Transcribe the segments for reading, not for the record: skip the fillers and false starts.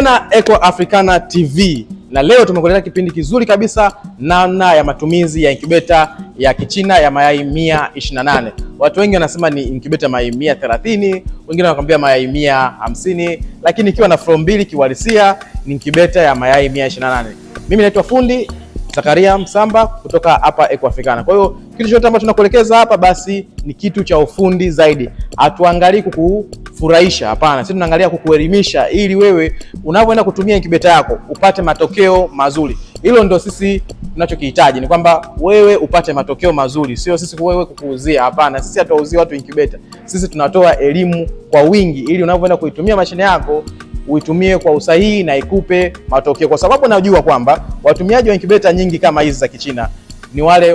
Na Eco Africana TV, na leo tumekuletea kipindi kizuri kabisa, namna ya matumizi ya incubator ya Kichina ya mayai 128. Watu wengi wanasema ni incubator mayai 130, wengine wanakuambia mayai 150, lakini ikiwa na flow mbili kiuhalisia ni incubator ya mayai 128. Mimi naitwa fundi Zakaria Msamba kutoka hapa Eco Africana. Kwa hiyo kitu chote ambacho tunakuelekeza hapa basi ni kitu cha ufundi zaidi. Hatuangalii kukufurahisha, hapana. Sisi tunaangalia kukuelimisha ili wewe unapoenda kutumia incubator yako upate matokeo mazuri. Hilo ndio sisi tunachokihitaji, ni kwamba wewe upate matokeo mazuri, sio sisi wewe kukuuzia, hapana. Sisi hatuwauzii watu incubator. Sisi tunatoa elimu kwa wingi ili unapoenda kuitumia mashine yako uitumie kwa usahihi na ikupe matokeo, kwa sababu najua kwamba watumiaji wa incubator nyingi kama hizi za Kichina ni wale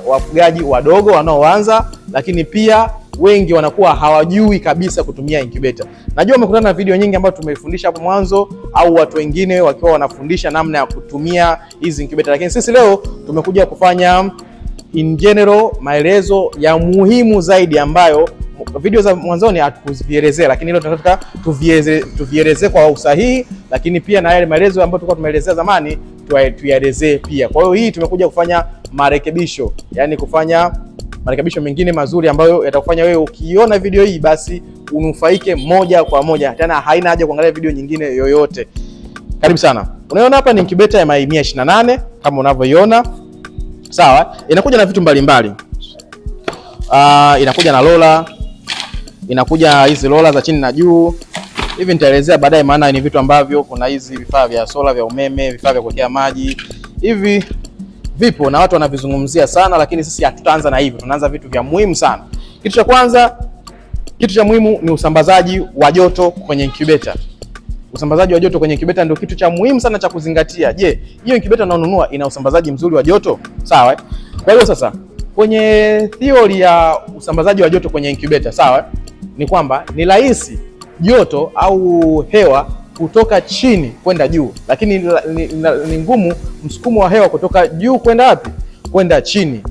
wafugaji wadogo wanaoanza, lakini pia wengi wanakuwa hawajui kabisa kutumia incubator. Najua umekutana na video nyingi ambazo tumefundisha hapo mwanzo, au watu wengine wakiwa wanafundisha namna ya kutumia hizi incubator, lakini sisi leo tumekuja kufanya in general maelezo ya muhimu zaidi ambayo video za mwanzoni hatukuvielezea, lakini leo tunataka tuvielezee kwa usahihi, lakini pia na yale maelezo ambayo tulikuwa tumeelezea zamani tuyaelezee pia. Kwa hiyo hii tumekuja kufanya marekebisho, yani kufanya marekebisho mengine mazuri ambayo yatakufanya wewe ukiona video hii basi unufaike moja kwa moja, tena haina haja kuangalia video nyingine yoyote. Karibu sana. Unaona hapa ni incubator ya mayai 128 kama unavyoiona. Sawa, inakuja na vitu mbalimbali. Inakuja na lola, inakuja hizi lola za chini na juu. Hivi nitaelezea baadaye, maana ni vitu ambavyo kuna hizi vifaa vya sola, vya umeme, vifaa vya kuwekea maji. Hivi vipo na watu wanavizungumzia sana, lakini sisi hatutaanza na hivyo. Tunaanza vitu vya muhimu sana. Kitu cha kwanza, kitu cha muhimu ni usambazaji wa joto kwenye incubator. Usambazaji wa joto kwenye incubator ndio kitu cha muhimu sana cha kuzingatia. Je, hiyo incubator unaonunua ina usambazaji mzuri wa joto? Sawa? Kwa hiyo sasa kwenye theory ya usambazaji wa joto kwenye incubator, sawa, ni kwamba ni rahisi joto au hewa kutoka chini kwenda juu, lakini ni ngumu msukumo wa hewa kutoka juu kwenda wapi? Kwenda chini.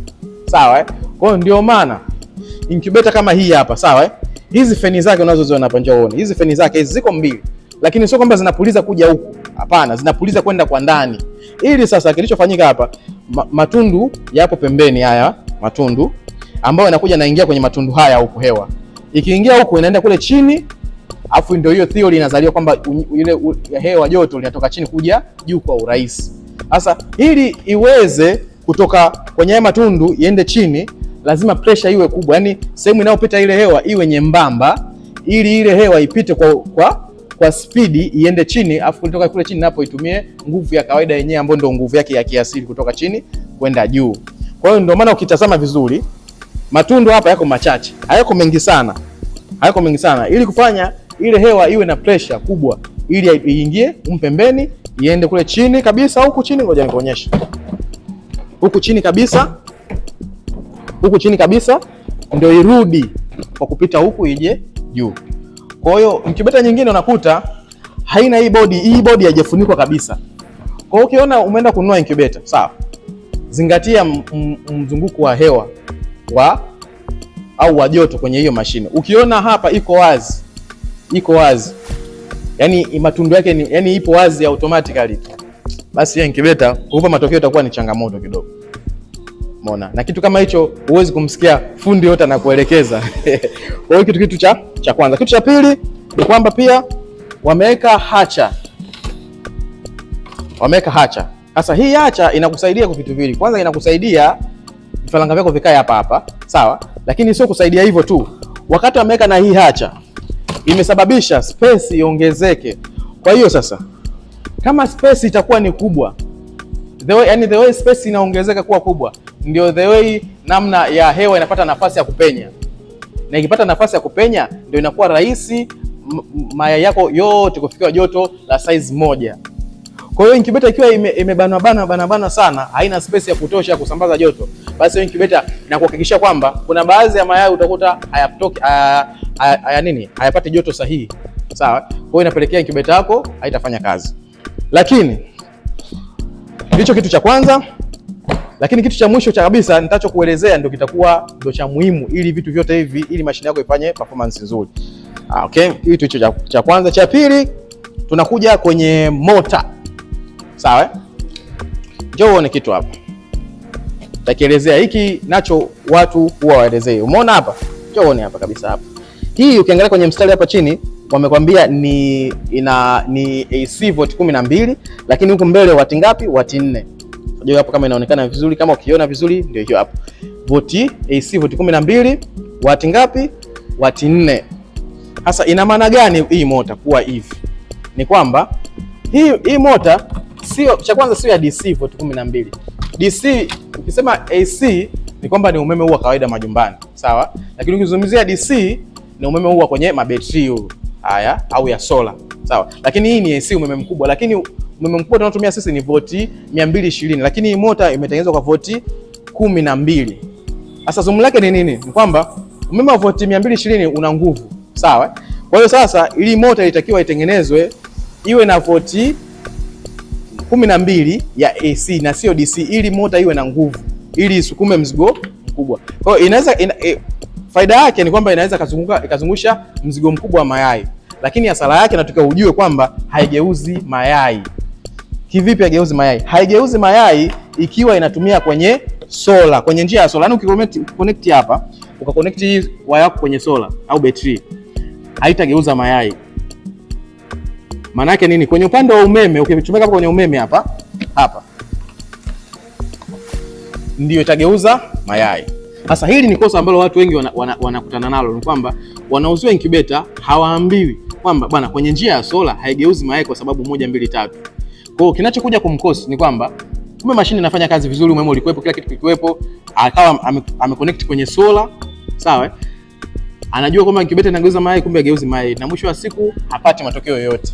Sawa? Kwa hiyo ndio maana incubator kama hii hapa, sawa, hizi feni zake unazoziona hapa, njoo uone. Hizi feni zake hizi ziko mbili, lakini sio kwamba zinapuliza kuja huku, hapana, zinapuliza kwenda kwa ndani. Ili sasa kilichofanyika hapa, matundu yapo pembeni, haya matundu ambayo yanakuja naingia kwenye matundu haya huko, hewa ikiingia huko inaenda kule chini, afu ndio hiyo theory inazaliwa kwamba ile hewa joto linatoka chini kuja juu kwa urahisi. Sasa ili iweze kutoka kwenye matundu iende chini, lazima pressure iwe kubwa, yani sehemu inayopita ile hewa iwe nyembamba, ili ile hewa ipite kwa spidi iende chini, afu kutoka kule chini napo itumie nguvu ya kawaida yenyewe ambayo ndio nguvu yake ya kiasili kutoka chini kwenda juu. Kwa hiyo ndio maana ukitazama vizuri matundu hapa yako machache, hayako mengi sana. Hayako mengi sana ili kufanya ile hewa iwe na pressure kubwa, ili iingie pembeni iende kule chini kabisa. Huku chini, ngoja nikuonyeshe. Huku chini kabisa, huku chini kabisa ndio irudi kwa kupita huku ije juu. Kwa hiyo incubator nyingine unakuta haina hii body haijafunikwa kabisa. Kwa hiyo ukiona umeenda kununua incubator, sawa, zingatia mzunguko wa hewa au wa joto kwenye hiyo mashine. Ukiona hapa iko wazi, yani matundu yake yani ipo wazi automatically, basi ya incubator kukupa matokeo itakuwa ni changamoto kidogo. Umeona? Na kitu kama hicho huwezi kumsikia fundi yote anakuelekeza. Kwa hiyo kitu cha kwanza. Kitu cha pili ni kwamba pia wameweka hacha. Sasa hii hacha inakusaidia kwa vitu viwili. Kwanza inakusaidia vifaranga vyako vikae hapa, sawa? Lakini sio kusaidia hivyo tu. Wakati wameweka na hii hacha, imesababisha space iongezeke. Kwa hiyo sasa kama space itakuwa ni kubwa, the way space inaongezeka kuwa kubwa, ndio the way namna ya hewa inapata nafasi ya kupenya. Na ikipata nafasi ya kupenya ndio inakuwa rahisi mayai yako yote kufikia joto la size moja. Kwa hiyo incubator ikiwa imebanwa sana, haina space ya kutosha kusambaza joto, basi hiyo incubator inakuhakikishia kwamba kuna baadhi ya mayai utakuta hayapati joto sahihi. Sawa? Kwa hiyo inapelekea incubator yako haitafanya kazi. Lakini hicho kitu cha kwanza, lakini kitu cha mwisho cha kabisa nitachokuelezea ndio kitakuwa ndio cha muhimu, ili vitu vyote hivi, ili mashine yako ifanye performance nzuri. Okay, kitu hicho cha kwanza. Cha pili tunakuja kwenye mota. Sawa? Njoo uone kitu hapa. Takielezea hiki nacho watu huwa waelezee. Umeona hapa? Njoo uone hapa kabisa hapa. Hii ukiangalia kwenye mstari hapa chini wamekwambia ni AC volt 12, lakini huko mbele wati ngapi? Wati 4. Unajua hapo kama inaonekana vizuri, kama ukiona vizuri ndio hiyo hapo. AC volt 12, wati ngapi? Wati 4. Sasa ina maana gani hii mota kuwa hivi? Ni kwamba hii mota sio, cha kwanza sio ya DC volt 12. DC ukisema AC ni kwamba ni umeme huu wa kawaida majumbani, sawa? Lakini ukizungumzia DC ni umeme huu kwenye mabetri huu haya au ya sola, sawa? Lakini hii ni AC, umeme mkubwa, lakini umeme mkubwa tunaotumia sisi ni voti 220, lakini hii mota imetengenezwa kwa voti 12. Sasa somo lake ni nini? Ni kwamba umeme wa voti 220 una nguvu, sawa? Kwa hiyo sasa ili mota ilitakiwa itengenezwe iwe na voti 12 ya AC na sio DC, ili mota iwe na nguvu, ili isukume mzigo mkubwa. Kwa hiyo faida yake ni kwamba inaweza ikazungusha mzigo mkubwa wa mayai, lakini hasara yake nataka ujue kwamba haigeuzi mayai. Kivipi haigeuzi mayai? Haigeuzi mayai ikiwa inatumia kwenye sola, kwenye njia ya sola. Yaani ukiconnect hapa, ukaconnect hii waya yako kwenye sola au betri, haitageuza mayai. Maana yake nini? Kwenye upande wa umeme, ukichomeka hapa kwenye umeme hapa ndio itageuza mayai. Sasa hili ni kosa ambalo watu wengi wanakutana nalo, ni kwamba wanauziwa incubator hawaambiwi kwamba bwana, kwenye njia ya sola haigeuzi mayai kwa sababu 1 2 3. Kwa hiyo kinachokuja kumkosi ni kwamba kumbe mashine inafanya kazi vizuri, umeme ulikuwepo, kila kitu kilikuwepo, akawa ameconnect kwenye sola, sawa? Anajua kwamba incubator inageuza mayai, kumbe hageuzi mayai, na mwisho wa siku hapati matokeo yoyote.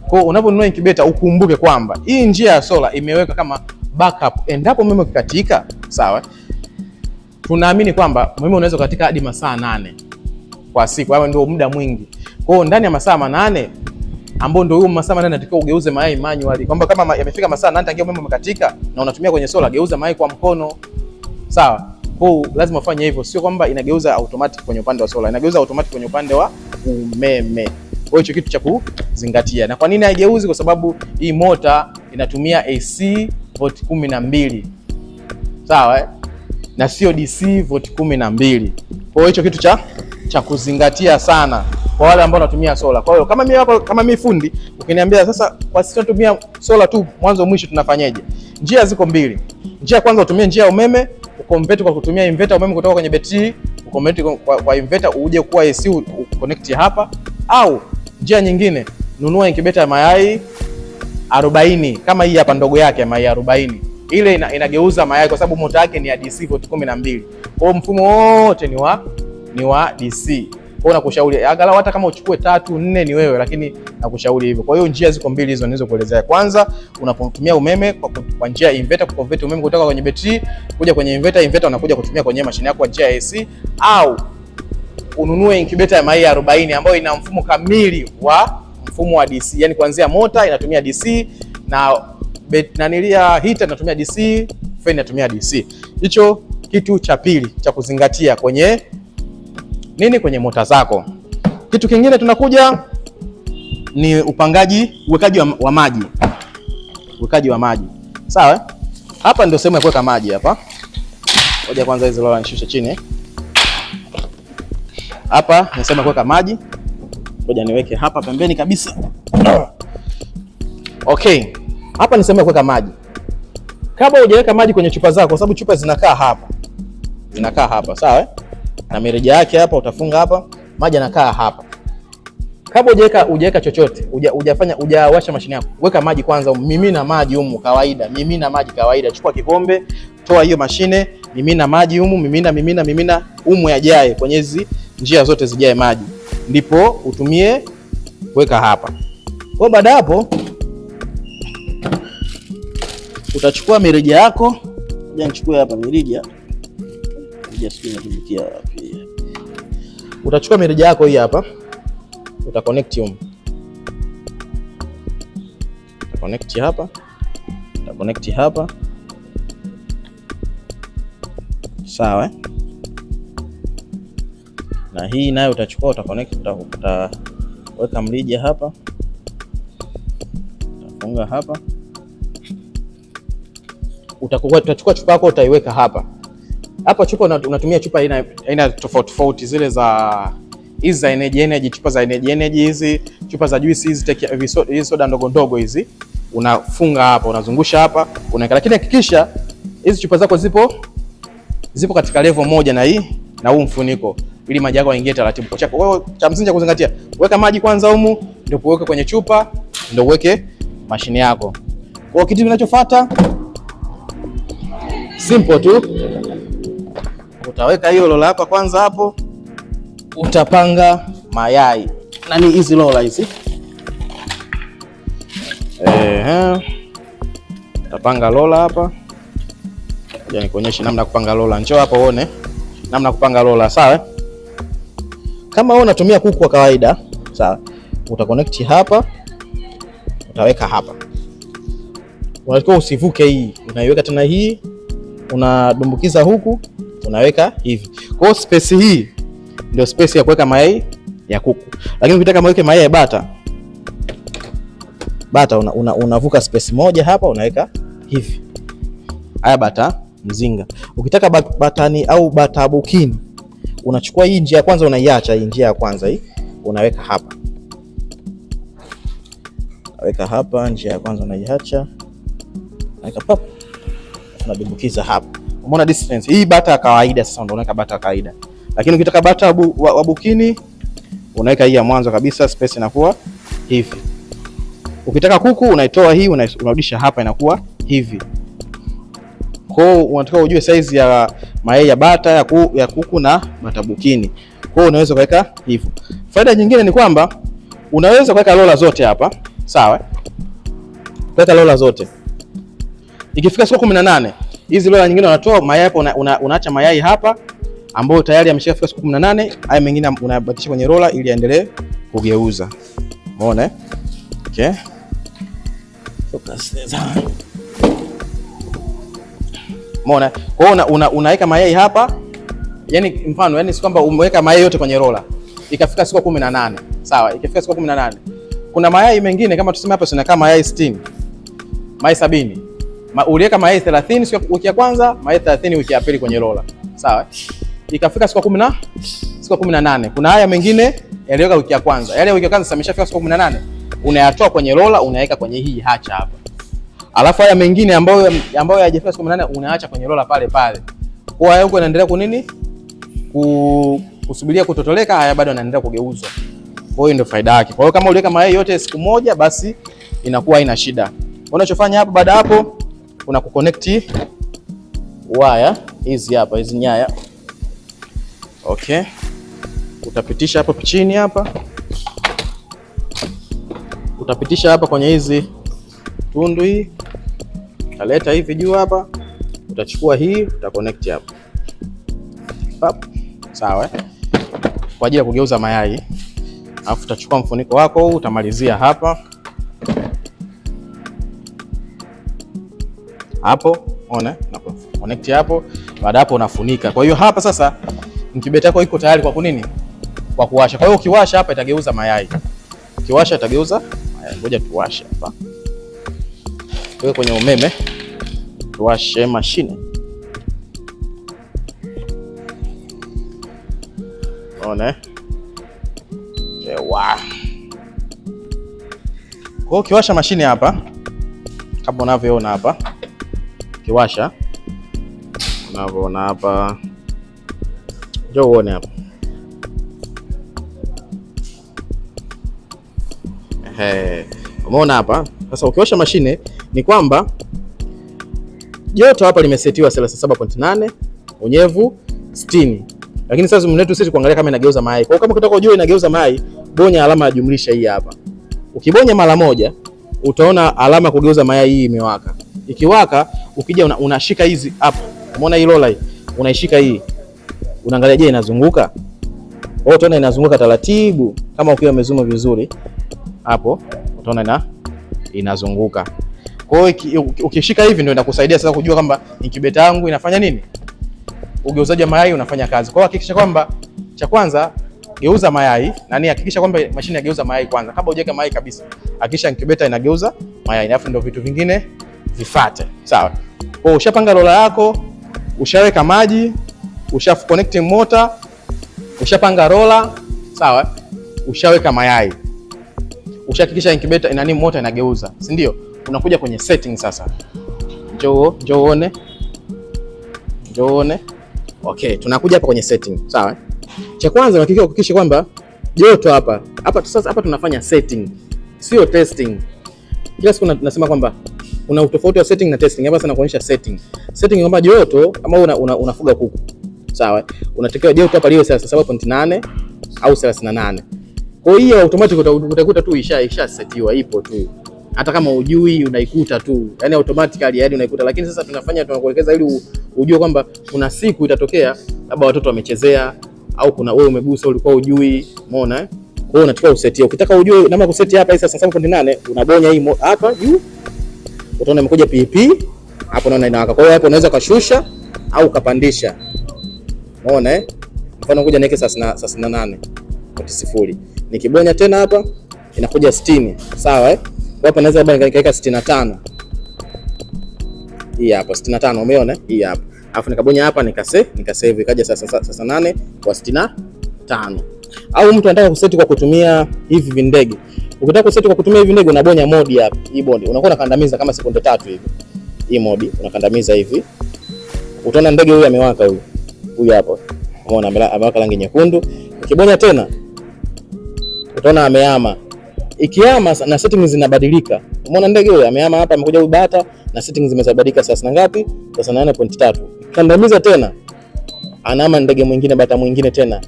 Kwa hiyo unaponunua incubator ukumbuke kwamba hii njia ya sola imeweka kama backup endapo umeme ukikatika, sawa? Tunaamini kwamba umeme unaweza kukatika hadi masaa 8 kwa siku, hapo ndio muda mwingi. Kwa hiyo ndani ya masaa 8 ambao ndio huo masaa 8 natakiwa ugeuze mayai manually, kwamba kama yamefika masaa 8 tangia umeme umekatika na unatumia kwenye sola, geuza mayai kwa mkono, sawa? Kwa hiyo lazima ufanye hivyo, sio kwamba inageuza automatic kwenye upande wa sola, inageuza automatic kwenye upande wa umeme. Kwa hiyo kitu cha kuzingatia. Na kwa nini haigeuzi? Kwa sababu hii mota inatumia AC volt 12, sawa, na sio DC volt 12. Kwa hiyo hicho kitu cha kuzingatia sana kwa wale ambao wanatumia sola. Kwa hiyo kama mimi hapa, kama mimi fundi, ukiniambia sasa kwa sisi tunatumia sola tu mwanzo mwisho, tunafanyaje? Njia ziko mbili. Njia ya kwanza utumie njia ya umeme, ukonvert kwa kutumia inverter, umeme kutoka kwenye betri ukonvert kwa inverter uje kuwa AC uconnect hapa, au njia nyingine, nunua incubator ya mayai 40 kama hii hapa ndogo yake ya mayai 40. Ile inageuza mayai kwa sababu mota yake ni ya DC volt 12. Kwa hiyo mfumo wote ni wa DC. Kwa hiyo nakushauri angalau hata kama uchukue 3 4 ni wewe, lakini nakushauri hivyo. Kwa hiyo njia ziko mbili hizo nilizokuelezea. Kwanza unapotumia umeme kwa njia ya inverter, kuconvert umeme kutoka kwenye betri kuja kwenye inverter unakuja kutumia kwenye mashine yako kwa njia ya AC, au ununue incubator ya mayai 40 ambayo ina mfumo kamili wa mfumo wa DC. Yaani kuanzia mota inatumia DC na heater inatumia DC, fan inatumia DC. Hicho kitu cha pili cha kuzingatia kwenye kwenye mota zako. Kitu kingine tunakuja ni uwekaji wa maji. Uwekaji wa maji. Sawa? Hapa ndio sehemu ya kuweka maji hapa. Ngoja kwanza hizo lola nishushe chini. Hapa ni sehemu ya kuweka maji. Ngoja niweke hapa pembeni kabisa. Okay. Hapa ni sehemu ya kuweka maji. Kabla hujaweka maji kwenye chupa zako, kwa sababu chupa zinakaa hapa. Sawa? Na mirija yake hapa utafunga hapa, maji yanakaa hapa. Kabla hujaweka chochote, hujawasha mashine yako, weka maji kwanza, mimina maji humu kawaida. Chukua kikombe, toa hiyo mashine, mimina maji humu, mimina humu yajae kwenye hizi njia zote zijae maji. Ndipo utumie weka hapa. Kwa baada hapo utachukua mirija yako, ngoja nichukue hapa mirija. Utachukua mirija yako hii hapa, utaconnect huko. Utaconnect hapa. Sawa? Na hii nayo utachukua, utaconnect, utaweka mrija hapa. Utafunga hapa. Utachukua chupa yako utaiweka hapa. Hapa chupa unatumia chupa aina tofauti tofauti, zile za hizi za energy, chupa za energy hizi, chupa za juice hizi soda ndogo ndogo hizi. Unafunga hapa, unazungusha hapa, unaweka. Lakini hakikisha hizi chupa zako zipo katika level moja na hii na huu mfuniko, ili maji yako yaingie taratibu kwa chako. Kwa hiyo cha msingi cha kuzingatia, weka maji kwanza humu, ndio uweke kwenye chupa, ndio uweke mashine yako. Kwa kitu kinachofuata simple tu. Utaweka hiyo rola yako kwanza hapo, utapanga mayai. Nani hizi rola hizi? Utapanga rola hapa. Ngoja nikuonyeshe namna ya kupanga rola. Njoo hapa uone namna ya kupanga rola, sawa? Kama wewe unatumia kuku kwa kawaida, sawa? Utaconnect hapa, utaweka hapa. Unatakiwa usivuke hii. Unaiweka tena hii, unadumbukiza huku, unaweka hivi. Kwa hiyo space hii ndio space ya kuweka mayai ya kuku. Lakini ukitaka mweke mayai ya bata unavuka space moja hapa, unaweka hivi. Haya bata mzinga. Ukitaka batani au bata bukini, unachukua hii njia ya kwanza, unaiacha hii njia ya kwanza hii, unaweka hapa. Unaweka hapa njia ya kwanza, unaiacha. Unaweka pop. Unadumbukiza hapa. Umeona distance? Hii bata ya kawaida sasa ndio unaweka bata ya kawaida. Lakini ukitaka bata wa bukini, unaweka hii ya mwanzo kabisa, space inakuwa hivi. Ukitaka kuku unaitoa hii, unarudisha hapa, inakuwa hivi. Kwa hiyo unataka ujue size ya mayai ya bata ya kuku na bata bukini. Kwa hiyo unaweza kuweka hivyo. Faida nyingine ni kwamba unaweza kuweka rola zote hapa, sawa? Kuweka rola zote. Ikifika siku 18, hizi rola nyingine unatoa mayai hapo, unaacha mayai hapa ambayo tayari yameshafika siku 18, haya mengine unabakisha kwenye rola ili aendelee kugeuza. Umeona? Okay. Focus there. Umeona? Kwa hiyo unaweka mayai hapa. Yaani mfano, yani si kwamba umeweka mayai yote kwenye rola. Ikafika siku 18. Sawa, ikifika siku 18. Kuna mayai mengine kama tuseme hapa sina kama mayai 60. Mayai 70. Uliweka mayai 30 siku wiki ya kwanza, mayai 30 wiki ya pili kwenye rola. Sawa? Ikafika siku 18. Kuna haya mengine yaliweka wiki ya kwanza. Yale wiki ya kwanza sameshafika siku 18. Unayatoa kwenye rola, unaweka kwenye hii hacha hapa. Alafu haya mengine ambayo hayajafika siku 18 unaacha kwenye rola pale pale. Kwa hiyo huko inaendelea kunini? Kusubiria kutotoleka, haya bado yanaendelea kugeuzwa. Kwa hiyo ndio faida yake. Kwa hiyo kama uliweka mayai yote siku moja, basi inakuwa haina shida. Unachofanya hapo baada hapo una kuconnect waya hizi hapa, hizi nyaya. Okay. Utapitisha hapo chini hapa. Utapitisha hapa kwenye hizi tundu hii. Utaleta hivi juu hapa. Utachukua hii, utaconnect hapa. Pap. Sawa. Kwa ajili ya kugeuza mayai. Alafu utachukua mfuniko wako huu, utamalizia hapa. Hapo, unaona? Unapo connect hapo. Baada hapo unafunika. Kwa hiyo hapa sasa incubator yako iko tayari kwa kunini? Kwa kuwasha. Kwa hiyo ukiwasha hapa itageuza mayai. Ukiwasha itageuza mayai. Ngoja tuwashe hapa. Tuweke kwenye umeme. Tuwashe mashine. Unaona? Ewa. Kwa hiyo ukiwasha mashine hapa, kama unavyoona hapa. Ukiwasha unavyoona hapa. Njoo uone hapa. Umeona hapa? Sasa ukiwasha mashine ni kwamba joto hapa limesetiwa 37.8, unyevu 60. Lakini sasa mnetu sisi kuangalia kama inageuza mayai. Kwa hiyo kama ukitaka kujua inageuza mayai, bonya alama ya jumlisha hii hapa. Ukibonya mara moja, utaona alama kugeuza mayai hii imewaka. Ikiwaka, ukija unashika hizi hapa. Umeona hii rola hii? Unaishika hii. Unaangalia je inazunguka? Kwa hiyo utaona inazunguka taratibu kama ukiwa umezoom vizuri. Hapo utaona inazunguka. Kwa hiyo ukishika hivi ndio inakusaidia sasa kujua kwamba incubator yangu inafanya nini? Ugeuzaji wa mayai unafanya kazi. Kwa hiyo hakikisha kwamba cha kwanza geuza mayai, hakikisha kwamba mashine inageuza mayai kwanza. Kabla hujaweka mayai kabisa, hakikisha incubator inageuza mayai, alafu ndio vitu vingine vifuate. Sawa. Kwa ushapanga rola yako, ushaweka maji, connect motor, ushapanga rola, sawa? Ushaweka mayai. Ushahakikisha incubator ina nini, motor inageuza, si ndio? Unakuja kwenye setting sasa. Njoo uone. Okay, tunakuja hapa kwenye setting, sawa? Cha kwanza unahakikisha kwamba joto hapa sasa tunafanya setting, sio testing. Kila siku nasema kwamba una utofauti wa setting na testing. Hapa sana kuonyesha setting. Setting kwamba joto kama unafuga kuku, sawa? Unatakiwa joto hapa liwe 37.8 au 38. Kwa hiyo automatic utakuta tu isha setiwa, ipo tu. Hata kama ujui unaikuta tu. Yaani automatically unaikuta, lakini sasa tunakuelekeza ili ujue kwamba kuna siku itatokea labda watoto wamechezea au kuna wewe umegusa ulikuwa ujui, umeona eh? Kwa hiyo unatakiwa usetie. Ukitaka ujue namna kuseti hapa hii sasa 7.8 unabonya hii hapa juu. Utaona imekuja PP. Hapo unaona inawaka. Kwa hiyo hapo unaweza kashusha au kapandisha. Umeona eh? Mfano kuja niweke 68.0. Nikibonya tena hapa inakuja 60. Sawa eh? Hapa naweza labda nikaweka 65. Hii hapa 65, umeona? Hii hapa. Alafu nikabonya hapa nikasave ikaja sasa 8 kwa 65. Au mtu anataka kuseti kwa kutumia hivi vindege. Ukitaka kuseti kwa kutumia hivi ndege unabonya mode hapa. Hii mode unakuwa unakandamiza kama sekunde 3 hivi. Hii mode unakandamiza hivi. Utaona ndege huyu amewaka huyu. Huyu hapa. Umeona amewaka rangi nyekundu. Ukibonya tena utaona amehama. Ikihama na settings zinabadilika. Umeona ndege huyu amehama hapa, amekuja huyu bata na settings zimebadilika sasa na ngapi? Sasa 8.3. Kandamiza tena. Anahama ndege mwingine, bata mwingine tena.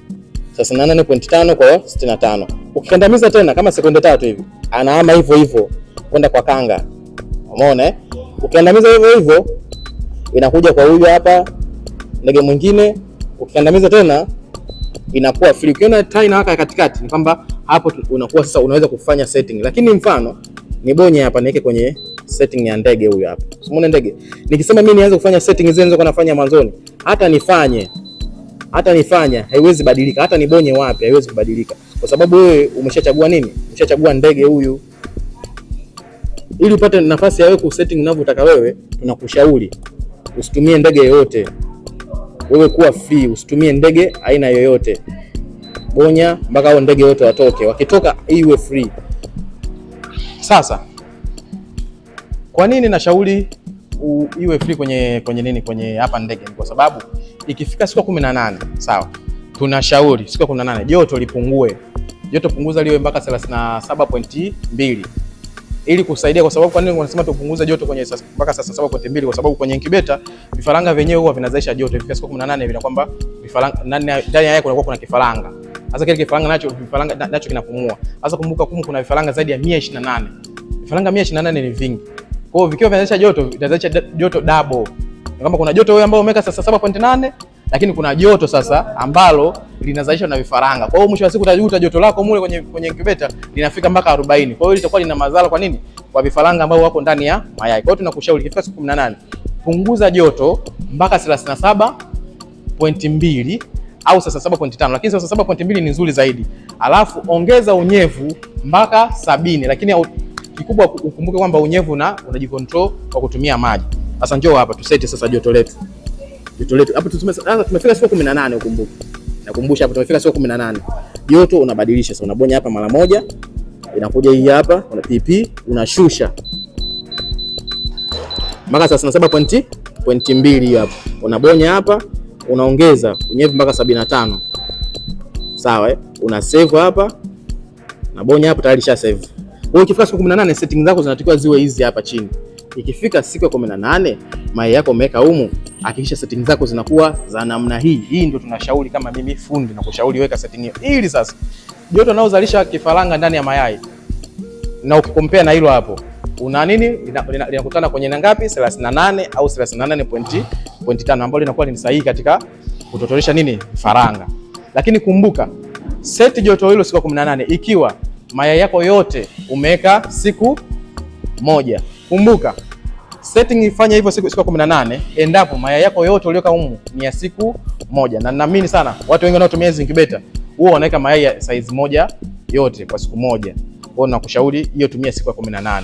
Sasa 8.5 kwa 65. Ukikandamiza tena kama sekunde 3 hivi, anahama hivyo kwenda kwa kanga. Umeona eh? Ukikandamiza hivyo inakuja kwa huyu hapa ndege mwingine. Ukikandamiza tena inakuwa free. Ukiona taa inawaka katikati ni kwamba hapo unakuwa sasa unaweza kufanya setting. Lakini mfano nibonye hapa niweke kwenye setting ya ndege huyu hapa. Umeona ndege? Nikisema mimi nianze kufanya setting zile nilizokuwa nafanya mwanzoni, hata nifanya haiwezi badilika. Hata nibonye wapi haiwezi kubadilika. Kwa sababu wewe umeshachagua nini? Umeshachagua ndege huyu. Ili upate nafasi ya wewe ku setting unavyotaka wewe, tunakushauri usitumie ndege yoyote. Wewe kuwa free, usitumie ndege aina yoyote. Bonya mpaka hao ndege wote watoke. Wakitoka iwe free. Sasa kwa nini nashauri iwe free kwenye hapa ndege? Kwa sababu ikifika siku 18, sawa? Tunashauri siku 18 joto lipungue. Joto punguza liwe mpaka 37.2 ili kusaidia. Kwa sababu kwa nini wanasema tupunguze joto kwenye mpaka 37.2? Kwa sababu kwenye incubator vifaranga wenyewe huwa vinazalisha joto. Ifika siku 18 vile kwamba vifaranga ndani yake kuna kifaranga. Sasa kile kifaranga nacho kinapumua. Sasa kumbuka kuna vifaranga zaidi ya 128. Vifaranga 128 ni vingi. Kwa hiyo vikiwa vinazalisha joto, vitazalisha joto double. Kama kuna joto wewe ambao umeweka sasa 7.8, lakini kuna joto sasa ambalo linazalishwa na vifaranga. Kwa hiyo mwisho wa siku utajuta joto lako mule kwenye incubator linafika mpaka 40. Kwa hiyo litakuwa lina madhara. Kwa nini? Kwa vifaranga ambao wako ndani ya mayai. Kwa hiyo tunakushauri ikifika siku 18 punguza joto mpaka 37.2 au 37.5, lakini 37.2 ni nzuri zaidi. Alafu ongeza unyevu mpaka 70, lakini kikubwa ukumbuke kwamba unyevu unajicontrol kwa kutumia maji. Sasa njoo hapa tuseti sasa joto letu. Hapo tumefika siku 18, ukumbuke. Nakumbusha hapo tumefika siku 18. Joto unabadilisha sasa, unabonya hapa mara moja. Inakuja hii hapa, una PP, unashusha. Mpaka 37.2 hapo. Unabonya hapa, unaongeza unyevu mpaka 75. Sawa eh? Una save hapa. Nabonya hapo tayari sha save. Wewe ukifika siku 18 settings zako zinatakiwa ziwe hizi hapa chini. Ikifika siku ya 18 mayai yako umeweka humu, hakikisha settings zako zinakuwa za namna hii. Hii ndio tunashauri kama mimi fundi na kushauri weka setting hiyo. Ili sasa joto unaozalisha kifaranga ndani ya mayai na ukikompea na hilo hapo, una nini? Linakutana kwenye ngapi? 38 au 38.5 ambalo linakuwa ni sahihi katika kutotolesha nini? Faranga. Lakini kumbuka set joto hilo siku 18 ikiwa mayai yako yote umeweka siku moja. Kumbuka setting ifanye hivyo siku 18 endapo mayai yako yote uliyoka humu ni ya siku moja. Na naamini sana watu wengi wanaotumia hizo incubator huwa wanaweka mayai ya size moja yote kwa siku moja. Kwa hiyo nakushauri hiyo tumia siku ya 18.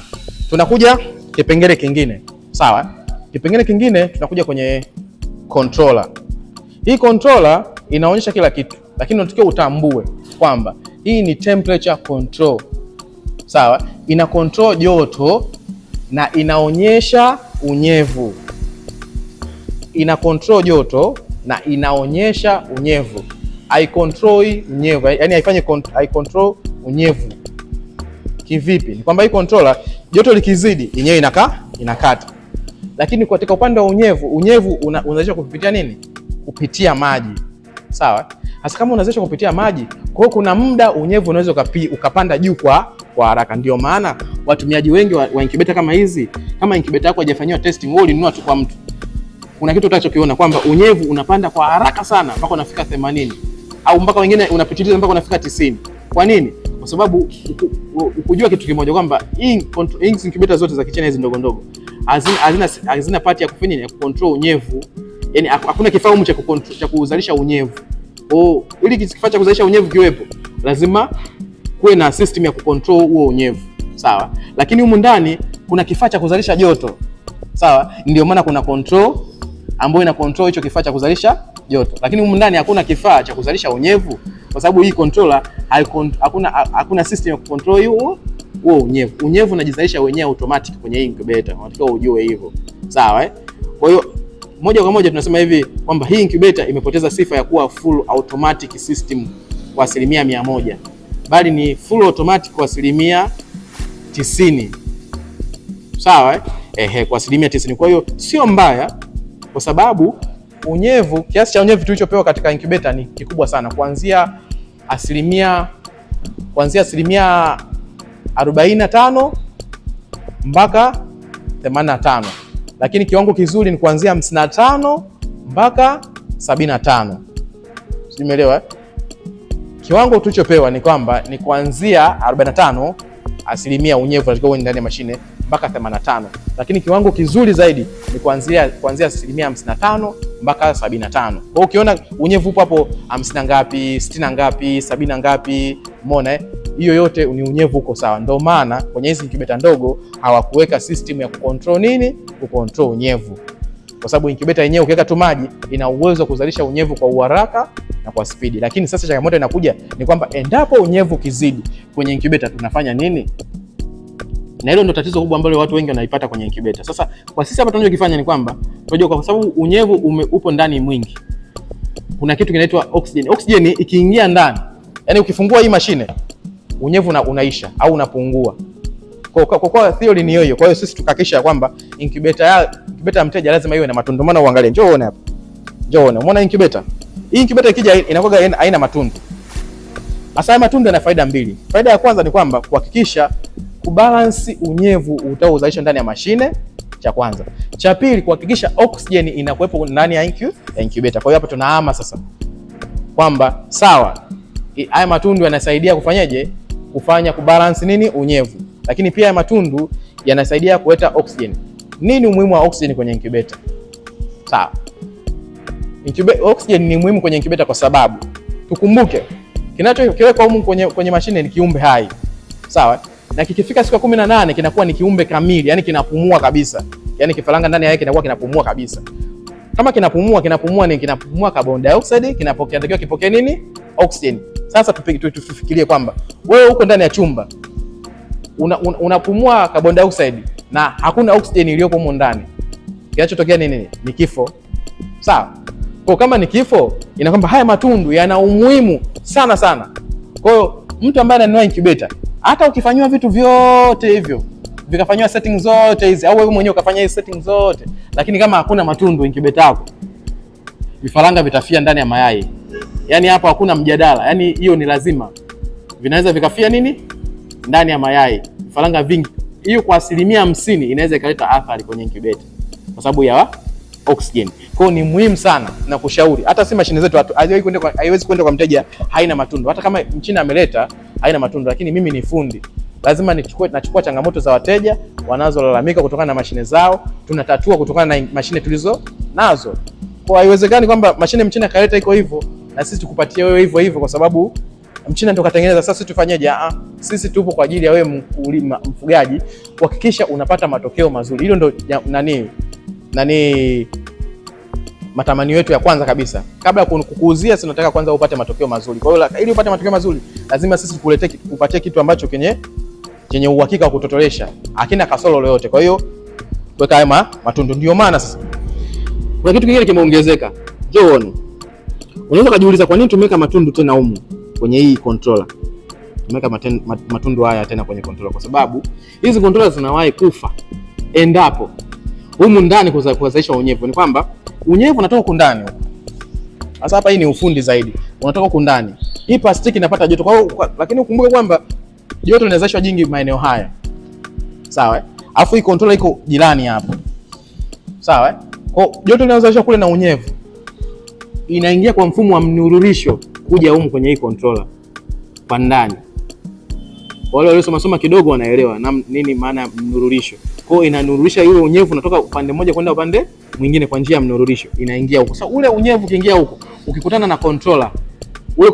Tunakuja kipengele kingine. Sawa? Kipengele kingine tunakuja kwenye controller. Hii controller inaonyesha kila kitu, lakini unatakiwa utambue kwamba hii ni temperature control. Sawa? Ina control joto na inaonyesha unyevu. Ina control joto na inaonyesha unyevu. Haicontrol unyevu, yani hai control unyevu. Kivipi? Ni kwamba hii controller joto likizidi yenyewe inakata. Lakini katika upande wa unyevu unaweza kupitia nini? Kupitia maji. Sawa? Hasa kama unaweza kupitia maji, kwa hiyo kuna muda unyevu unaweza ukapanda juu kwa haraka. Ndio maana watumiaji wengi wa incubator kama hizi, kama incubator yako haijafanywa testing, wewe ulinunua tu kwa mtu, kuna kitu utachokiona kwamba unyevu unapanda kwa haraka sana mpaka unafika 80 au mpaka wengine unapitiliza mpaka unafika 90. Kwa nini? Kwa sababu ukujua kitu kimoja kwamba hii incubator zote za kichina hizi ndogo ndogo hazina part ya kufanya ya control unyevu. Yaani hakuna kifaa cha kuzalisha unyevu. Ili kifaa cha kuzalisha unyevu kiwepo, lazima kuwe na system ya kucontrol huo unyevu. Sawa? Lakini humu ndani kuna kifaa cha kuzalisha joto. Sawa? Ndio maana kuna control ambayo ina control hicho kifaa cha kuzalisha joto. Lakini humu ndani hakuna kifaa cha kuzalisha unyevu, kwa sababu hii controller hakuna system ya kucontrol huo unyevu. Unyevu unajizalisha wenyewe automatic kwenye hii incubator. Unatakiwa ujue hivyo. Sawa? Kwa hiyo moja kwa moja tunasema hivi kwamba hii incubator imepoteza sifa ya kuwa full automatic system kwa 100%, bali ni full automatic kwa 90%. Sawa? Kwa 90%. Kwa hiyo sio mbaya, kwa sababu kiasi cha unyevu tulichopewa katika incubator ni kikubwa sana, kuanzia 45 mpaka 85. Lakini kiwango kizuri ni kuanzia 55 mpaka 75. Umeelewa? Kiwango tulichopewa ni kwamba ni kuanzia 45% unyevu unatakiwa ndani ya mashine mpaka 85. Lakini kiwango kizuri zaidi ni kuanzia 55% mpaka 75. Kwa hiyo ukiona unyevu upo hapo 50 ngapi, 60 ngapi, 70 ngapi, umeona hiyo yote ni unyevu uko sawa. Ndio maana kwenye hizi incubator ndogo hawakuweka system ya kucontrol unyevu. Kwa sababu incubator yenyewe ukiweka tu maji ina uwezo wa kuzalisha unyevu kwa uharaka na kwa spidi. Lakini sasa changamoto inakuja ni kwamba endapo unyevu kizidi kwenye incubator tunafanya nini? Na hilo ndio tatizo kubwa ambalo watu wengi wanaipata kwenye incubator. Sasa kwa sisi hapa tunachokifanya ni kwamba tunajua kwa sababu unyevu upo ndani mwingi, kuna kitu kinaitwa oxygen. Oxygen ikiingia ndani, yani ukifungua hii mashine unyevu unaisha au unapungua. Kwa theory ni hiyo. Kwa hiyo sisi tukahakikisha kwamba incubator ya mteja lazima iwe na matundu. Maana uangalie, njoo uone hapa. Njoo uone. Umeona incubator? Hii incubator ikija inakuwa haina matundu. Hasa matundu yana faida mbili. Faida ya kwanza ni kwamba kuhakikisha kubalance unyevu utaozalisha ndani ya mashine, cha kwanza. Cha pili, kuhakikisha oxygen inakuwepo ndani ya incubator. Kwa hiyo hapa tunahama sasa kwamba sawa, haya matundu yanasaidia kufanyaje? Kufanya kubalance nini? Unyevu. Lakini pia haya matundu yanasaidia kuleta oxygen. Nini umuhimu wa oxygen kwenye incubator? Sawa. Oxygen ni muhimu kwenye incubator kwa sababu tukumbuke kinachokiwekwa humu kwenye mashine ni kiumbe hai. Sawa? Na kikifika siku ya 18 kinakuwa ni kiumbe kamili, yani kinapumua kabisa. Yani kifaranga ndani yake kinakuwa kinapumua kabisa. Kama kinapumua carbon dioxide, kinatakiwa kipokee nini? Oxygen. Sasa tufikirie kwamba wewe uko ndani ya chumba unapumua carbon dioxide na hakuna oxygen iliyoko humo ndani. Kinachotokea nini? Ni kifo. Sawa? Kwa kama ni kifo, ina kwamba haya matundu yana umuhimu sana sana. Kwa hiyo mtu ambaye ananunua incubator, hata ukifanywa vitu vyote hivyo, vikafanywa settings zote hizi, au wewe mwenyewe ukafanya hizi settings zote, lakini kama hakuna matundu incubator yako, vifaranga vitafia ndani ya mayai. Yaani hapo hakuna mjadala. Yaani hiyo ni lazima. Vinaweza vikafia nini? Ndani ya mayai. Vifaranga vingi. Hiyo kwa 50% inaweza ikaleta athari kwenye incubator kwa sababu ya oxygen. Kwa hiyo ni muhimu sana na kushauri. Hata si mashine zetu haiwezi kwenda kwa mteja haina matundu. Hata kama mchina ameleta haina matundu, lakini mimi ni fundi. Lazima nachukua changamoto za wateja wanazolalamika kutokana na mashine zao, tunatatua kutokana na mashine tulizo nazo. Kwa haiwezekani kwamba mashine mchina kaleta iko hivyo na sisi tukupatie wewe hivyo hivyo kwa sababu Mchina ndio katengeneza. Sasa sisi tufanyeje? Sisi tupo kwa ajili ya wewe mkulima, mfugaji, kuhakikisha unapata matokeo mazuri. Hilo ndio matamanio yetu ya kwanza kabisa. Kabla ya kukuuzia, sisi tunataka kwanza upate matokeo mazuri. Kwa hiyo ili upate matokeo mazuri, lazima sisi upatie kitu ambacho chenye uhakika wa kutotolesha, hakina kasoro lolote. Kwa hiyo weka haya matundu. Ndio maana sasa kuna kitu kingine kimeongezeka. Njoo uone. Unaweza kujiuliza kwa nini tumeweka matundu tena humu kwenye hii controller. Tumeweka matundu haya tena kwenye controller kwa sababu hizi controller zinawahi kufa endapo humu ndani kuzalisha unyevu. Ni kwamba unyevu unatoka huko ndani huko. Sasa hapa hii ni ufundi zaidi. Unatoka huko ndani. Hii plastiki inapata joto. Kwa hiyo lakini ukumbuke kwamba joto linazalishwa jingi maeneo haya. Sawa? Alafu hii controller iko jirani hapo. Sawa? Kwa joto linazalishwa kule na unyevu inaingia kwa mfumo wa mnururisho kuja humu kwenye hii controller kwa ndani. Wale waliosoma kidogo wanaelewa nini maana ya mnururisho. Kwa hiyo inanururisha yule unyevu unatoka upande mmoja kwenda upande mwingine kwa njia ya mnururisho, inaingia huko. Sasa ule unyevu ukiingia huko, ukikutana na controller,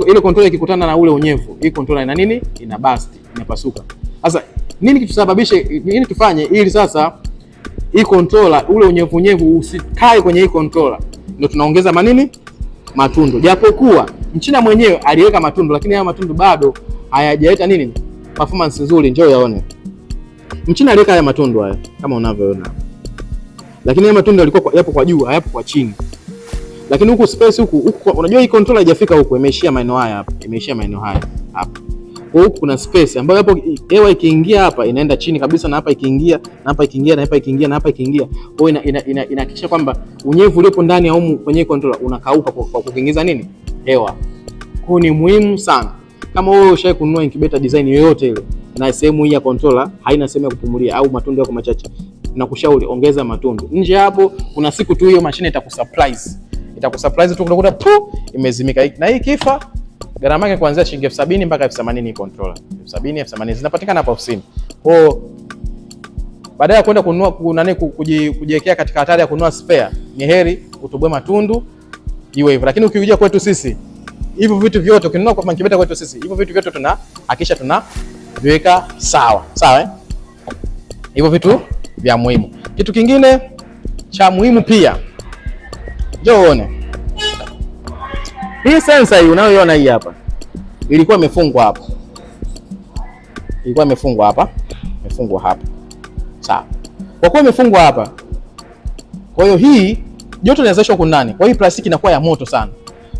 ile controller ikikutana na ule unyevu, hii controller ina nini? Ina burst, inapasuka. Sasa nini tufanye ili sasa hii controller ule unyevu usikae kwenye hii controller? Ndio tunaongeza matundu. Japokuwa Mchina mwenyewe aliweka matundu, lakini haya matundu bado hayajaleta performance nzuri. Njoo yaone. Mchina aliweka haya matundu haya kama unavyoona. Lakini haya matundu yalikuwa yapo kwa juu, hayapo kwa chini. Lakini huku space huku unajua hii controller haijafika huku, imeishia maeneo haya hapa. Hapa. Kwa huku kuna space ambayo hapo hewa ikiingia hapa inaenda chini kabisa, na hapa ikiingia, na hapa ikiingia, na hapa ikiingia, na hapa ikiingia. Kwa hiyo inahakikisha kwamba unyevu uliopo ndani ya humu kwenye controller unakauka kwa kuingiza hewa. Kwa ni muhimu sana. Kama wewe ushawahi kununua incubator design yoyote ile na sehemu hii ya controller haina sehemu ya kupumulia au matundu yako machache, nakushauri ongeza matundu. Nje hapo kuna siku tu hiyo mashine itakusurprise tu unakuta imezimika. Na hii kifa gharama yake kuanzia shilingi 70,000 mpaka 80,000 hii controller. 70,000, 80,000 zinapatikana hapa ofisini. Kwa baada ya kwenda kununua kujiwekea katika hatari ya kununua spare, ni heri utoboe matundu iwe hivyo. Lakini ukija kwetu sisi, hivyo vitu vyote ukinunua kwa incubator kwetu sisi, hivyo vitu vyote tunahakikisha tunaviweka sawa. Hivyo vitu vya muhimu. Kitu kingine cha muhimu pia, njoo uone. Hii sensor hii unayoiona hii hapa ilikuwa imefungwa hapa. Imefungwa hapa. Sawa. Kwa kuwa imefungwa hapa, kwa hiyo hii joto linazalishwa huko ndani. Kwa hiyo plastiki inakuwa ya moto sana.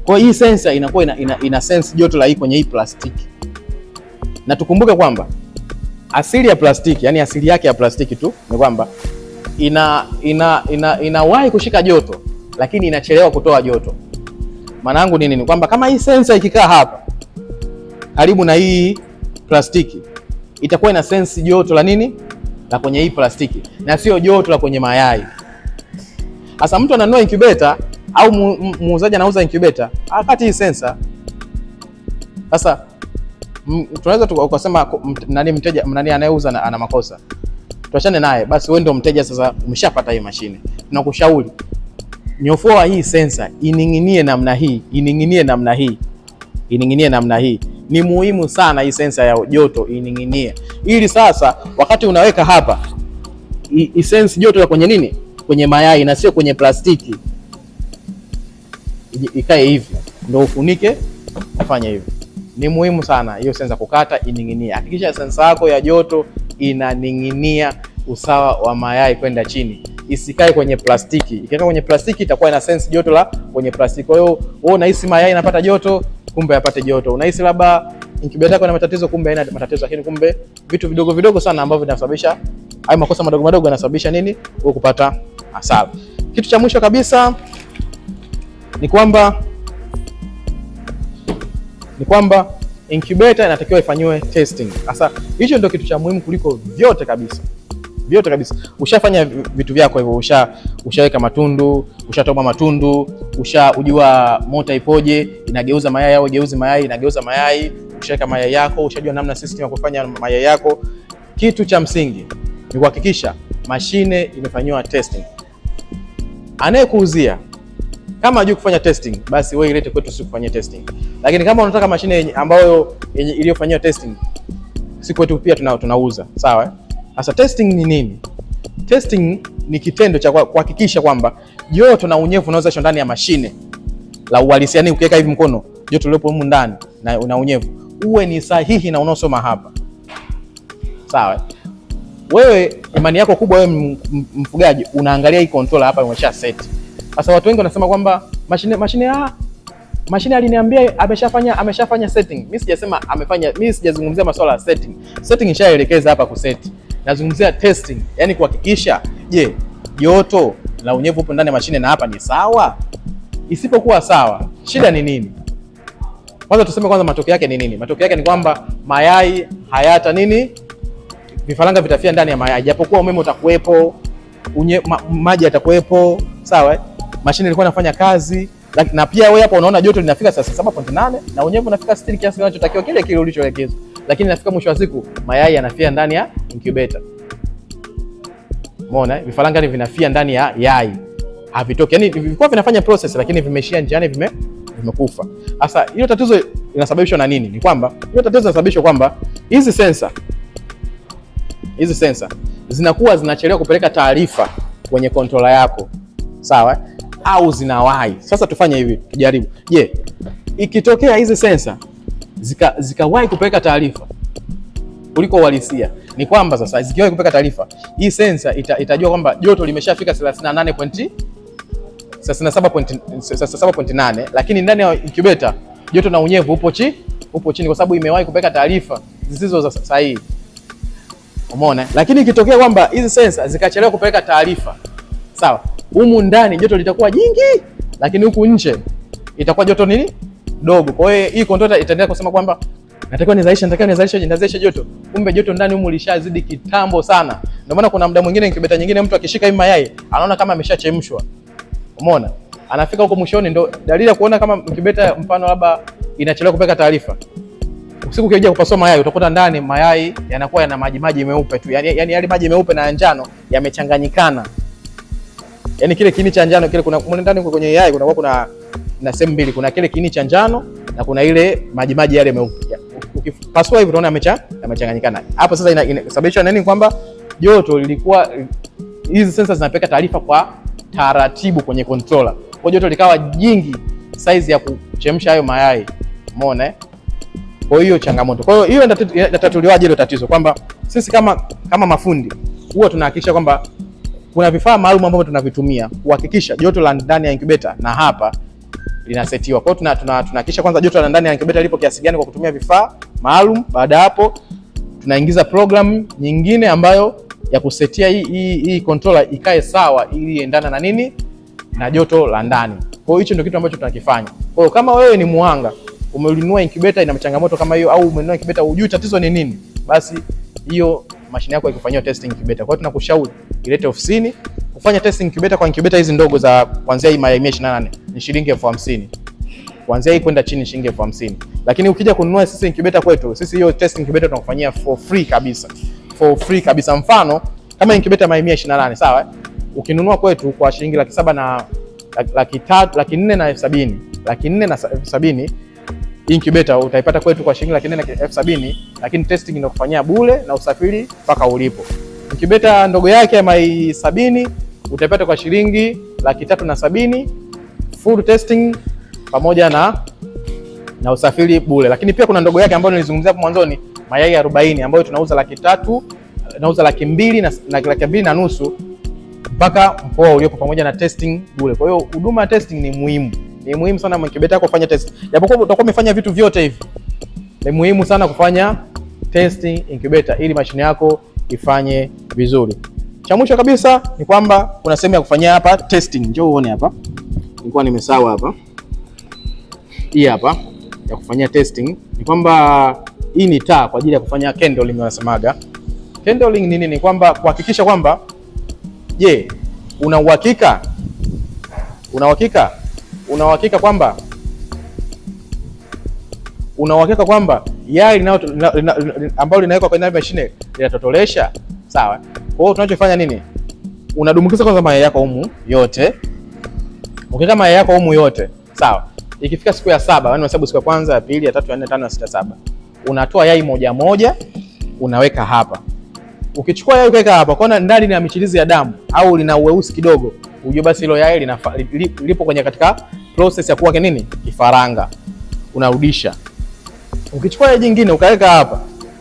Kwa hiyo hii sensor inakuwa ina sense joto la hii kwenye hii plastiki. Na tukumbuke kwamba asili ya plastiki, yani asili yake ya plastiki tu ni kwamba inawahi kushika joto lakini inachelewa kutoa joto. Maana yangu nini? Ni kwamba kama hii sensor ikikaa hapa karibu na hii plastiki, itakuwa ina sense joto la la kwenye hii plastiki na sio joto la kwenye mayai. Sasa mtu ananunua incubator au muuzaji anauza incubator, akati hii sensor. Sasa tunaweza tukasema mteja anayeuza ana makosa. Tuachane naye. Basi wewe ndio mteja sasa, umeshapata hii mashine. Tunakushauri nyofoa hii sensor ining'inie namna hii. Ni muhimu sana hii sensor ya joto ining'inie. Ili sasa wakati unaweka hapa sense joto la kwenye kwenye mayai na sio kwenye plastiki. Ikae hivi ndio ufunike, ufanye hivi. Ni muhimu sana hiyo sensor kukata ining'inie. Hakikisha sensor yako ya joto inaning'inia usawa wa mayai kwenda chini. Isikae kwenye plastiki. Ikikaa kwenye plastiki itakuwa ina sense joto la kwenye plastiki. Kwa hiyo wewe unahisi mayai yanapata joto, kumbe yapate joto. Unahisi labda incubator yako ina matatizo, kumbe haina matatizo, lakini kumbe vitu vidogo sana ambavyo vinasababisha hayo makosa madogo yanasababisha wewe kupata hasara. Kitu cha mwisho kabisa ni kwamba incubator inatakiwa ifanywe testing. Sasa hicho ndio kitu cha muhimu kuliko vyote kabisa. Ushafanya vitu vyako hivyo, ushaweka matundu, ushatoba matundu, ushajua mota ipoje, inageuza mayai au geuzi mayai, inageuza mayai, ushaweka mayai yako, ushajua namna system ya kufanya mayai yako. Kitu cha msingi ni kuhakikisha mashine imefanywa testing. Anayekuuzia Kama hujui kufanya testing, basi wewe ilete kwetu sisi kufanyia testing. Lakini kama unataka mashine ambayo iliyofanywa testing, sisi kwetu pia tunauza. Sawa? Sasa testing ni nini? Testing ni kitendo cha kuhakikisha kwamba joto na unyevu unaozalishwa ndani ya mashine la uhalisia, yani ukiweka hivi mkono, joto lilopo humu ndani na unyevu uwe ni sahihi na unaosoma hapa. Sawa? Wewe imani yako kubwa, wewe mfugaji, unaangalia hii controller hapa umesha set. Sasa watu wengi wanasema kwamba mashine aliniambia ameshafanya setting. Mimi sijasema amefanya, mimi sijazungumzia masuala ya setting. Setting ishaelekeza hapa ku set. Nazungumzia testing, yani kuhakikisha je, joto la unyevu upo ndani ya mashine na hapa ni sawa? Isipokuwa sawa, shida ni nini? Kwanza tuseme kwanza matokeo yake ni nini? Matokeo yake ni kwamba mayai hayata nini? Vifaranga vitafia ndani ya mayai. Japokuwa umeme utakuwepo, maji yatakuwepo, sawa? Mashine ilikuwa inafanya kazi, na pia wewe hapo unaona joto linafika 7.8 na unyevu unafika 60 kiasi kinachotakiwa kile ulichoelekezwa. Lakini inafika mwisho wa siku mayai yanafia ndani ya incubator. Umeona? Vifaranga ni vinafia ndani ya yai. Havitoki. Yaani vilikuwa vinafanya process lakini vimeishia njiani, vimekufa. Sasa hiyo tatizo linasababishwa na nini? Ni kwamba hiyo tatizo linasababishwa kwamba hizi sensor zinakuwa zinachelewa kupeleka taarifa kwenye controller yako. Sawa? Au zinawahi. Sasa tufanye hivi, tujaribu. Je, ikitokea hizi sensor zikawahi kupeleka taarifa kuliko uhalisia, ni kwamba sasa zikiwahi kupeleka taarifa, hii sensor itajua kwamba joto limeshafika 37.8, lakini ndani ya incubator joto na unyevu upo chini kwa sababu imewahi kupeleka taarifa zisizo sahihi. Umeona? Lakini ikitokea kwamba hizi sensor zikachelewa kupeleka taarifa, sawa, humu ndani joto litakuwa jingi, lakini huku nje itakuwa joto nini? Dogo. Kwa hiyo hii controller itaendelea kusema kwamba natakiwa nizalishe joto. Kumbe joto ndani humu lishazidi kitambo sana. Ndio maana kuna muda mwingine incubator nyingine mtu akishika hii mayai anaona kama ameshachemshwa. Umeona? Anafika huko mwishoni, ndio dalili ya kuona kama incubator mfano labda inachelewa kupeleka taarifa. Usiku ukija kupasua mayai utakuta ndani mayai yanakuwa yana maji meupe tu. Yaani yale maji meupe na njano yamechanganyikana. Yaani kile kiini cha njano kile, kuna ndani kwenye yai kuna sehemu mbili, kuna kile kiini cha njano na kuna ile maji yale meupe. Ukipasua hivi unaona yamechanganyikana. Hapo sasa inasababisha nini? Kwamba joto lilikuwa, hizi sensors zinapeleka taarifa kwa taratibu kwenye controller. Kwa joto likawa jingi size ya kuchemsha hayo mayai. Umeona? Kwa hiyo changamoto. Kwa hiyo inatatuliwaje ile tatizo? Kwamba sisi kama mafundi huwa tunahakikisha kwamba kuna vifaa maalum ambavyo tunavitumia kuhakikisha joto la ndani ya incubator na hapa linasetiwa. Kwa hiyo tunahakikisha kwanza joto la ndani ya incubator lipo kiasi gani kwa kutumia vifaa maalum. Baada hapo tunaingiza program nyingine ambayo ya kusetia hii controller ikae sawa ili iendane na nini? Na joto la ndani. Kwa hiyo hicho ndio kitu ambacho tunakifanya. Kwa hiyo kama wewe ni muhanga, umelinunua incubator ina changamoto kama hiyo, au umenunua incubator hujui tatizo ni nini, basi hiyo mashine yako ikifanywa testing incubator. Kwa hiyo tunakushauri ilete ofisini kufanya testing incubator. Kwa incubator hizi ndogo za kuanzia hii mayai 128 ni shilingi 50,000. Kuanzia hii kwenda chini shilingi 50,000. Lakini ukija kununua sisi incubator kwetu, sisi hiyo testing incubator tunakufanyia for free kabisa. For free kabisa. Mfano kama incubator mayai 128, sawa? Ukinunua kwetu kwa shilingi 700,000 na 470,000, 470,000 incubator utaipata kwetu kwa shilingi 470,000, lakini testing inakufanyia bure na usafiri mpaka ulipo. Incubator ndogo yake ya mayai 70 utaipata kwa shilingi 370,000, full testing pamoja na usafiri bure. Lakini pia kuna ndogo yake ambayo nilizungumzia hapo mwanzoni, mayai 40 ambayo tunauza 300,000, nauza 200,000 na 250,000 mpaka mkoa uliopo pamoja na testing bure. Kwa hiyo huduma ya testing ni muhimu. Ni muhimu sana incubator yako kufanya test. Japokuwa utakuwa umefanya vitu vyote hivi, ni muhimu sana kufanya testing incubator ili mashine yako ifanye vizuri. Cha mwisho kabisa ni kwamba kuna sehemu ya kufanyia hapa testing. Njoo uone hapa. Nilikuwa nimesahau hapa. Hii hapa ya kufanyia testing ni kwamba hii ni taa kwa ajili ya kufanya candling wanasemaga. Candling nini? Ni kwamba kuhakikisha kwamba je, una uhakika kwamba yai ambalo linawekwa kwenye mashine linatotolesha, sawa? Kwa hiyo tunachofanya nini? Unadumukiza kwanza mayai yako humu yote. Ukiweka mayai yako humu yote, sawa. Ikifika siku ya 7, yani unahesabu siku ya kwanza, ya pili, ya 3, ya 4, 5, 6, 7. Unatoa yai moja moja, unaweka hapa. Ukichukua yai ukaweka hapa, kwa ndani lina michirizi ya damu au lina uweusi kidogo, ujue basi hilo yai lipo kwenye katika process ya kuwa nini? Kifaranga. Unarudisha. Ukichukua yai jingine ukaweka hapa,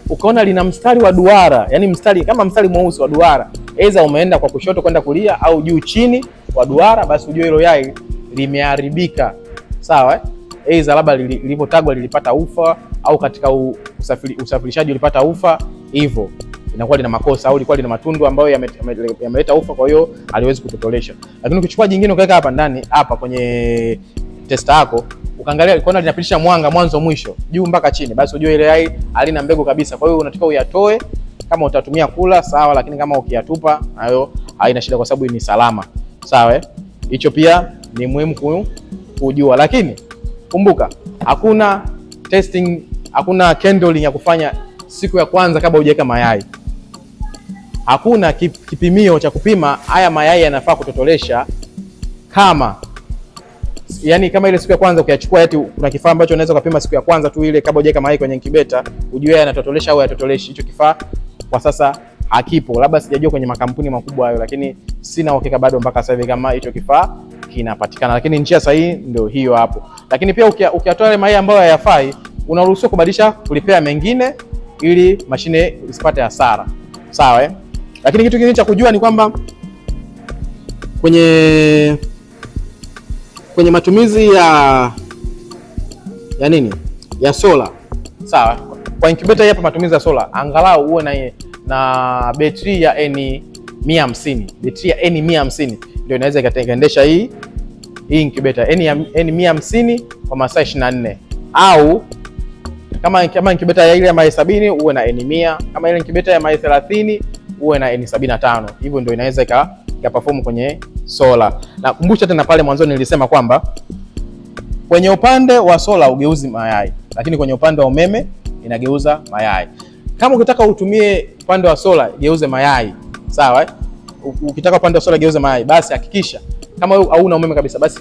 ukaona lina mstari wa duara, yani mstari kama mstari mweusi wa duara, aidha umeenda kwa kushoto kwenda kulia au juu chini wa duara, basi ujue hilo yai limeharibika. Sawa aidha labda lilipotagwa lilipata ufa au katika usafirishaji ulipata ufa, hivyo inakuwa lina makosa au lilikuwa lina matundu ambayo yameleta ufa, kwa hiyo haliwezi kutotolesha. Lakini ukichukua jingine ukaweka hapa ndani hapa kwenye testa yako, ukaangalia ukaona linapitisha mwanga mwanzo mwisho, juu mpaka chini, basi ujue ile yai halina mbegu kabisa. Kwa hiyo unataka uyatoe, kama utatumia kula sawa, lakini kama ukiyatupa hayo haina shida kwa sababu ni salama. Sawa hicho pia ni muhimu kujua. Lakini kumbuka, hakuna testing, hakuna candling ya kufanya siku ya kwanza kabla hujaweka mayai. Hakuna kipimio cha kupima haya mayai yanafaa kutotolesha kama ile siku ya kwanza ukiyachukua, eti kuna kifaa ambacho unaweza kupima siku ya kwanza tu ile kabla hujaweka mayai kwenye incubator ujue yanatotolesha au hayatotoleshi. Hicho kifaa kwa sasa hakipo, labda sijajua kwenye makampuni makubwa hayo, lakini sina uhakika bado mpaka sasa hivi kama hicho kifaa kinapatikana, lakini njia sahihi ndio hiyo hapo. Lakini pia ukiyatoa ile mayai ambayo hayafai, unaruhusiwa kubadilisha kulipea mengine ili mashine isipate hasara. Sawa Lakini kitu kingine cha kujua ni kwamba kwenye matumizi ya sola, sawa, kwa incubator hapa matumizi ya sola angalau uwe na betri ya N150. Betri ya N150 ndio inaweza ikaendesha hii incubator N150 kwa masaa 24, au kama incubator ya ile ya mayai 70 uwe na N100, kama ile incubator ya mayai 30 uwe na N75. Hivyo ndio inaweza ika perform kwenye sola. Na kumbusha tena pale mwanzo nilisema kwamba kwenye upande wa sola ugeuzi mayai, lakini kwenye upande wa umeme inageuza mayai. Kama ukitaka utumie upande wa sola geuze mayai, sawa ukitaka upande wa sola geuze mayai, basi hakikisha kama wewe hauna umeme kabisa, basi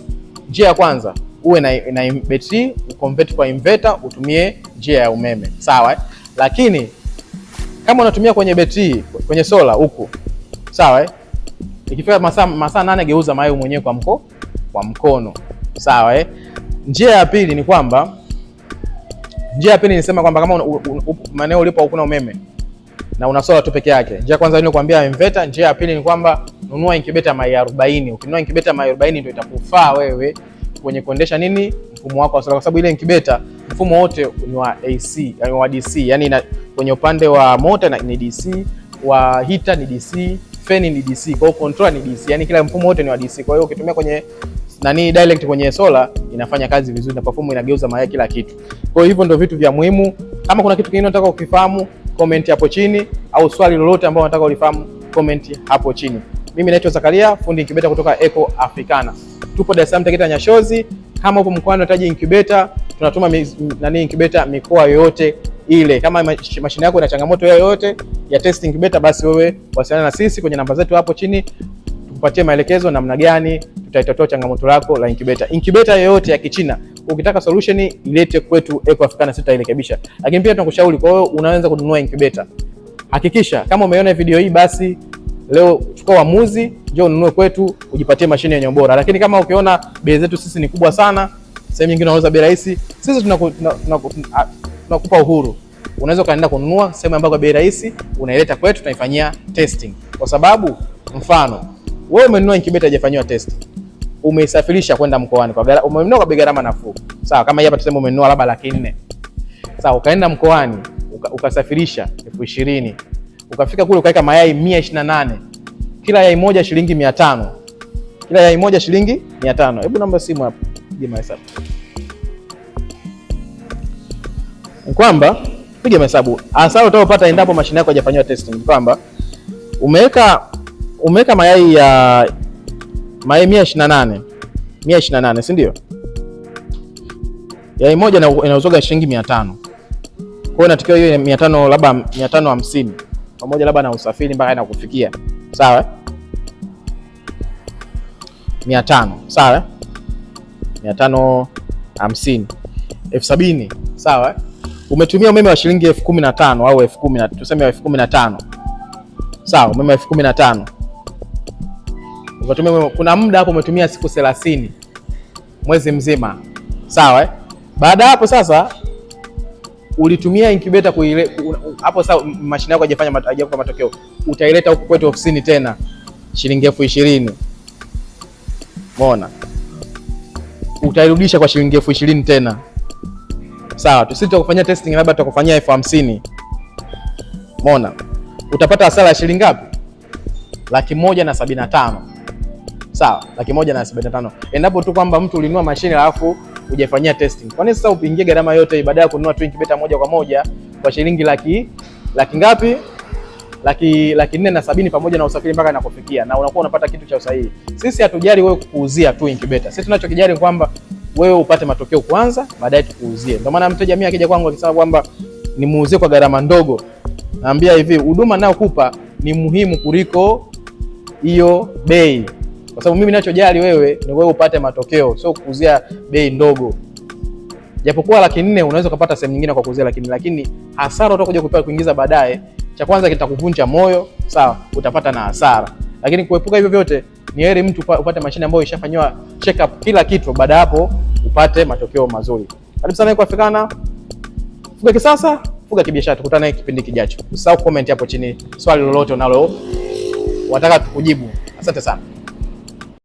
njia ya kwanza uwe na betri, uconvert kwa inverter, utumie njia ya umeme, sawa Lakini kama unatumia kwenye betri, kwenye sola huko, sawa ikifika masaa 8 geuza mayai mwenyewe kwa mkono, sawa Njia ya pili ni kwamba nisema kwamba kama maeneo ulipo hakuna umeme na una sola tu peke yake, njia kwanza nilikwambia inverter. Njia ya pili ni kwamba nunua incubator mayai 40. Ukinunua incubator mayai 40 ndio itakufaa wewe kwenye kuendesha mfumo wako wa sola, kwa sababu ile incubator mfumo wote ni wa AC, yani wa DC, yani kwenye upande wa motor ni DC, wa heater ni DC, fan ni DC, kwa hiyo controller ni DC, yani kila mfumo wote ni wa DC. Kwa hiyo ukitumia kwenye direct kwenye sola inafanya kazi vizuri na perform, inageuza mayai kila kitu. Kwa hiyo hivyo ndio vitu vya muhimu. Kama kuna kitu kingine unataka ukifahamu, comment hapo chini, au swali lolote ambalo unataka ulifahamu, comment hapo chini. Mimi naitwa Zakaria, fundi incubator kutoka Eco Africana. Tupo Dar es Salaam Tegeta Nyashozi. Kama upo mkoani unahitaji incubator, tunatuma incubator mikoa yoyote ile. Kama mashine yako ina changamoto yoyote ya test incubator, basi wewe wasiliana na sisi kwenye namba zetu hapo chini, tukupatie maelekezo namna gani tutaitatua changamoto lako la incubator. Incubator yoyote ya Kichina ukitaka solution ilete kwetu Eco Africana, sisi tutairekebisha. Lakini pia tunakushauri, kwa hiyo unaweza kununua incubator, hakikisha kama umeona video hii, basi leo chukua uamuzi, njoo ununue kwetu ujipatie mashine yenye ubora. Lakini kama ukiona bei zetu sisi ni kubwa sana, sehemu nyingine unauza bei rahisi, sisi tunakupa uhuru. Unaweza kaenda kununua sehemu ambayo bei rahisi, unaileta kwetu, tunaifanyia testing. Kwa sababu mfano wewe umenunua incubator haijafanywa testing, umeisafirisha kwenda mkoani umenunua kwa bei gharama nafuu, sawa. Kama hapa tuseme umenunua labda 400,000, sawa, ukaenda mkoani ukasafirisha 20,000, ukafika kule ukaweka mayai 128, kila yai moja shilingi 500, kila yai moja shilingi 500. Hebu namba simu hapo, piga mahesabu kwamba piga mahesabu hasara utapata endapo mashine yako haijafanywa testing, kwamba umeweka mayai 128, si ndio? Yai moja inauzwa shilingi 500. Kwa hiyo inatakiwa hiyo 500, labda 550 pamoja labda na usafiri mpaka inakufikia, sawa 500, sawa. 550. 70,000 sawa. Umetumia umeme wa shilingi 15,000 au 10,000, tuseme 15,000 sawa, umeme wa 15,000. Umetumia, kuna muda hapo umetumia siku 30, mwezi mzima sawa. Baada hapo sasa ulitumia incubator hapo sasa mashine yako haijakupa matokeo, utaileta huko kwetu ofisini tena shilingi 20,000. Umeona? Utairudisha kwa shilingi 20,000 tena. Sawa, sisi tutakufanyia testing labda tutakufanyia 50,000. Umeona? Utapata hasara ya shilingi ngapi? 175,000. Sawa, 175,000. Endapo tu kwamba mtu ulinunua mashine alafu hujafanyia testing. Kwa nini sasa upingie gharama yote baada ya kununua tu incubator moja kwa moja kwa shilingi laki ngapi? Laki 470 pamoja na usafiri mpaka inakufikia, na unakuwa unapata kitu cha usahihi. Sisi hatujali wewe kukuuzia tu incubator. Sisi tunachokijali kwamba wewe upate matokeo kwanza, baadaye tukuuzie. Ndio maana mteja mimi akija kwangu akisema kwamba nimuuzie kwa gharama ndogo, naambia hivi, huduma ninayokupa ni muhimu kuliko hiyo bei. Kwa sababu mimi ninachojali wewe ni wewe upate matokeo, sio kukuuzia bei ndogo. Japokuwa 400,000 unaweza kupata sehemu nyingine kwa kuuzia 100,000, lakini hasara utakuja kupewa kuingiza baadaye, cha kwanza kitakuvunja moyo, sawa, utapata na hasara. Lakini kuepuka hivyo vyote, ni heri mtu upate mashine ambayo ishafanywa check up kila kitu, baada hapo upate matokeo mazuri. Karibu sana kwa Africana. Fuga kisasa, fuga kibiashara. Tukutane kipindi kijacho. Usisahau comment hapo chini swali lolote unalo wataka tukujibu. Asante sana.